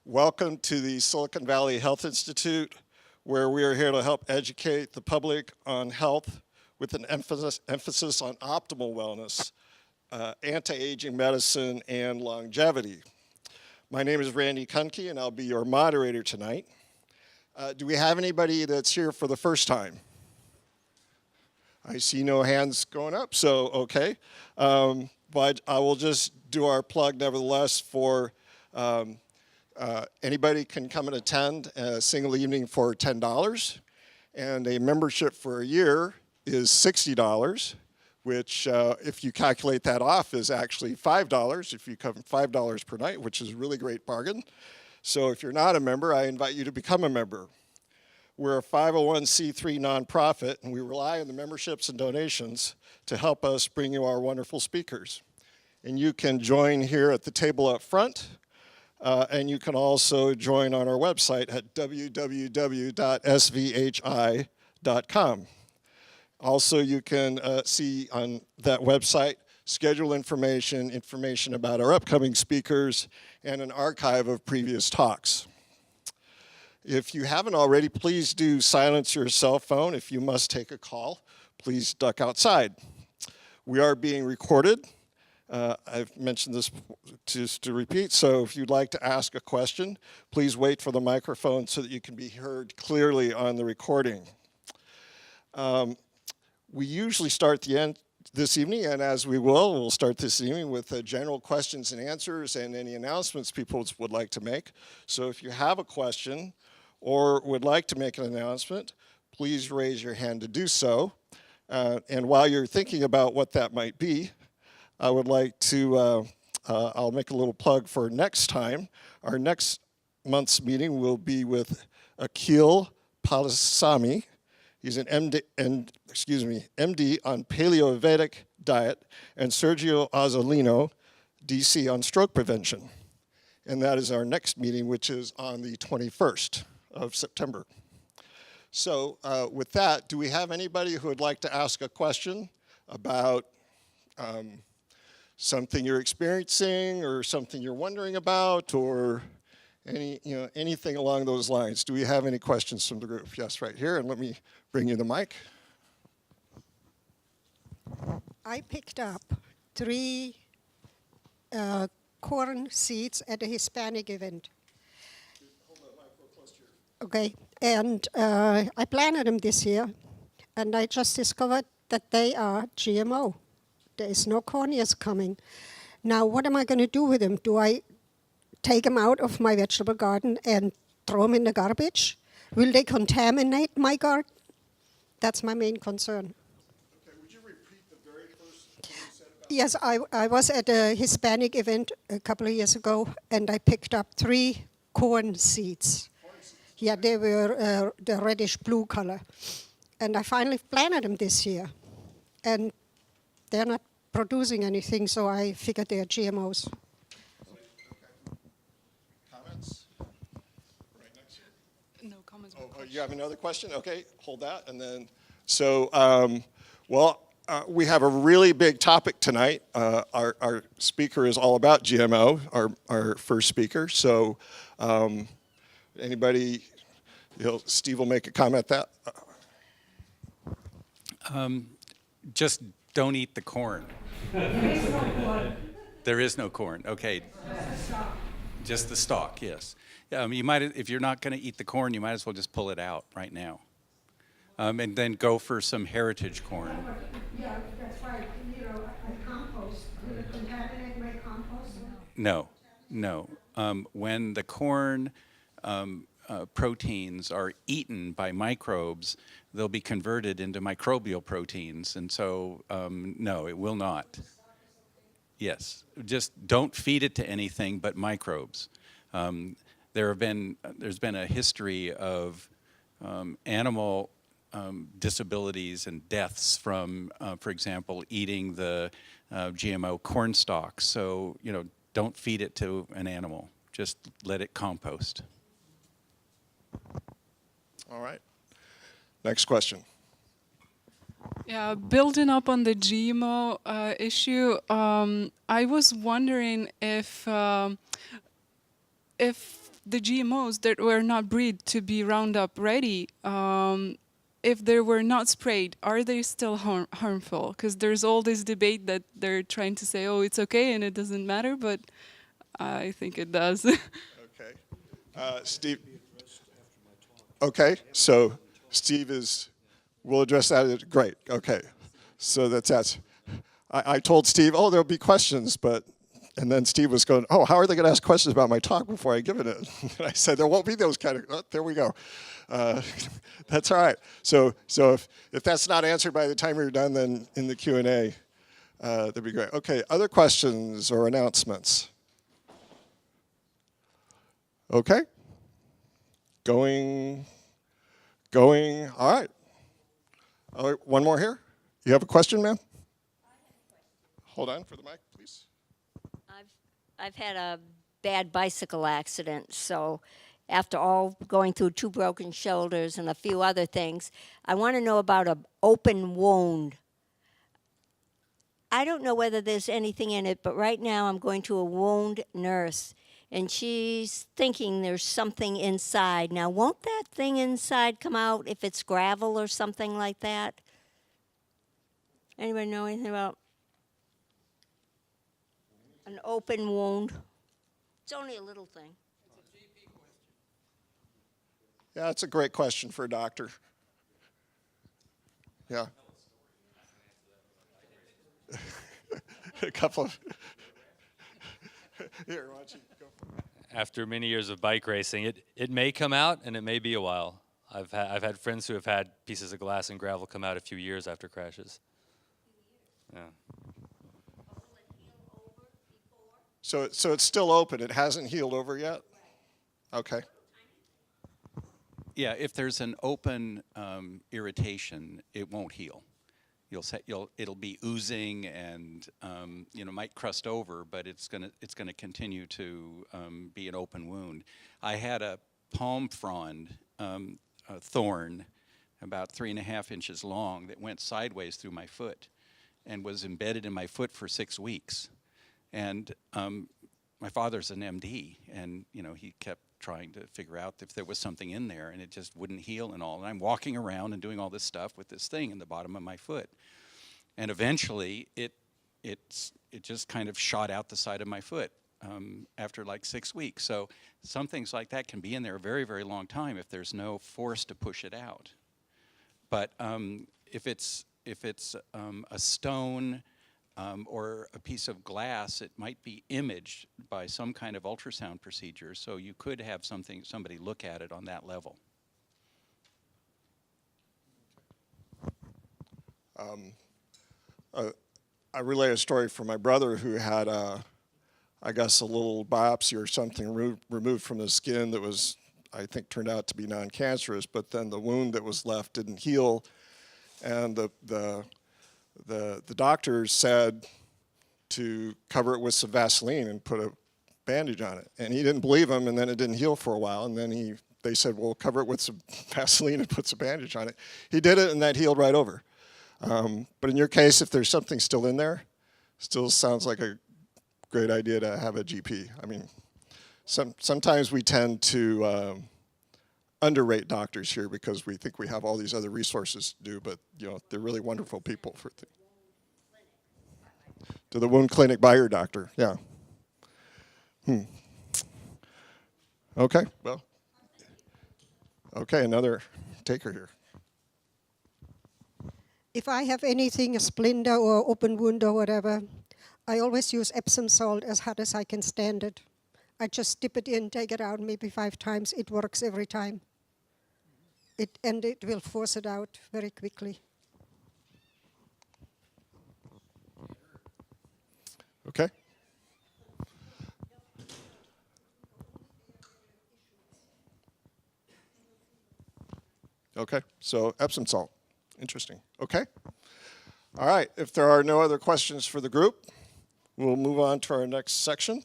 Welcome to the Silicon Valley Health Institute, where we are here to help educate the public on health with an emphasis on optimal wellness, anti-aging medicine, and longevity. My name is Randy Kunke, and I'll be your moderator tonight. Do we have anybody that's here for the first time? I see no hands going up, so okay. But I will just do our plug nevertheless for anybody can come and attend a single evening for $10, and a membership for a year is $60, which if you calculate that off is actually $5 if you come $5 per night, which is a really great bargain. So if you're not a member, I invite you to become a member. We're a 501c3 nonprofit, and we rely on the memberships and donations to help us bring you our wonderful speakers. And you can join here at the table up front. And you can also join on our website at www.svhi.com. Also, you can see on that website schedule information about our upcoming speakers, and an archive of previous talks. If you haven't already, please do silence your cell phone. If you must take a call, please duck outside. We are being recorded. I've mentioned this just to repeat, so if you'd like to ask a question, please wait for the microphone so that you can be heard clearly on the recording. We usually start the end this evening, and as we'll start this evening with general questions and answers and any announcements people would like to make. So if you have a question or would like to make an announcement, please raise your hand to do so. And while you're thinking about what that might be, I would like to, I'll make a little plug for next time. Our next month's meeting will be with Akhil Palasamy. He's an MD on Paleo-Vedic diet, and Sergio Azzolino, DC, on stroke prevention. And that is our next meeting, which is on the 21st of September. So with that, do we have anybody who would like to ask a question about something you're experiencing or something you're wondering about, or anything along those lines? Do we have any questions from the group? Yes, right here, and let me bring you the mic. I picked up 3 corn seeds at a Hispanic event. Hold that mic real close to your... Okay, and I planted them this year, and I just discovered that they are GMO. There is no corn ears coming. Now, what am I going to do with them? Do I take them out of my vegetable garden and throw them in the garbage? Will they contaminate my garden? That's my main concern. Okay, would you repeat the very first thing you said about... Yes, I was at a Hispanic event a couple of years ago, and I picked up 3 corn seeds. Yeah, they were the reddish-blue color. And I finally planted them this year. And they're not producing anything, so I figured they're GMOs. Okay. Comments? Right next to you. No comments. Oh, you have another question? Okay, hold that. And then, so, we have a really big topic tonight. Our speaker is all about GMO, our first speaker. So, anybody, Steve will make a comment that. Just don't eat the corn. There is no corn. Okay. Just the stalk, yes. You might, if you're not going to eat the corn, you might as well just pull it out right now. And then go for some heritage corn. Yeah, that's right. I compost. Will it contaminate my compost? No. When the corn proteins are eaten by microbes, they'll be converted into microbial proteins, and so no, it will not. Yes, just don't feed it to anything but microbes. There's been a history of animal disabilities and deaths from, for example, eating the GMO corn stalks. So don't feed it to an animal. Just let it compost. All right. Next question. Yeah, building up on the GMO issue, I was wondering if the GMOs that were not bred to be Roundup ready, if they were not sprayed, are they still harmful? Because there's all this debate that they're trying to say, oh, it's okay and it doesn't matter, but I think it does. Okay. Steve. Okay, so Steve we'll address that. Great, okay. So that's. I told Steve, oh, there'll be questions, and then Steve was going, oh, how are they going to ask questions about my talk before I give it? And I said, there won't be those kind of, oh, there we go. That's all right. So if that's not answered by the time you're done, then in the Q&A, that'd be great. Okay, other questions or announcements? Okay. Going, all right. All right, one more here. You have a question, ma'am? Hold on for the mic, please. I've had a bad bicycle accident, so after all going through 2 broken shoulders and a few other things, I want to know about an open wound. I don't know whether there's anything in it, but right now I'm going to a wound nurse, and she's thinking there's something inside. Now, won't that thing inside come out if it's gravel or something like that? Anybody know anything about an open wound? It's only a little thing. Yeah, that's a great question for a doctor. Yeah. A couple of. Here, why don't you go for it? After many years of bike racing, it may come out and it may be a while. I've had friends who have had pieces of glass and gravel come out a few years after crashes. Yeah. So it's still open. It hasn't healed over yet? Okay. Yeah, if there's an open irritation, it won't heal. It'll be oozing and might crust over, but it's gonna continue to be an open wound. I had a palm frond, a thorn, about 3.5 inches long, that went sideways through my foot, and was embedded in my foot for 6 weeks. And my father's an MD, and he kept trying to figure out if there was something in there, and it just wouldn't heal and all. And I'm walking around and doing all this stuff with this thing in the bottom of my foot, and eventually it just kind of shot out the side of my foot after like 6 weeks. So some things like that can be in there a very, very long time if there's no force to push it out. But if it's a stone or a piece of glass, it might be imaged by some kind of ultrasound procedure, so you could have somebody look at it on that level. I relay a story from my brother who had, I guess, a little biopsy or something removed from the skin that was, I think, turned out to be non-cancerous, but then the wound that was left didn't heal, and the doctors said to cover it with some Vaseline and put a bandage on it. And he didn't believe them, and then it didn't heal for a while. And then they said, well, cover it with some Vaseline and put some bandage on it. He did it, and that healed right over. But in your case, if there's something still in there, still sounds like a great idea to have a GP. I mean, sometimes we tend to underrate doctors here because we think we have all these other resources to do, but they're really wonderful people for to the wound clinic by your doctor. Yeah. Okay. Well. Okay, another taker here. If I have anything, a Splenda or open wound or whatever, I always use Epsom salt as hard as I can stand it. I just dip it in, take it out maybe 5 times. It works every time. It will force it out very quickly. Okay. Okay, so Epsom salt. Interesting. Okay. All right, if there are no other questions for the group, we'll move on to our next section.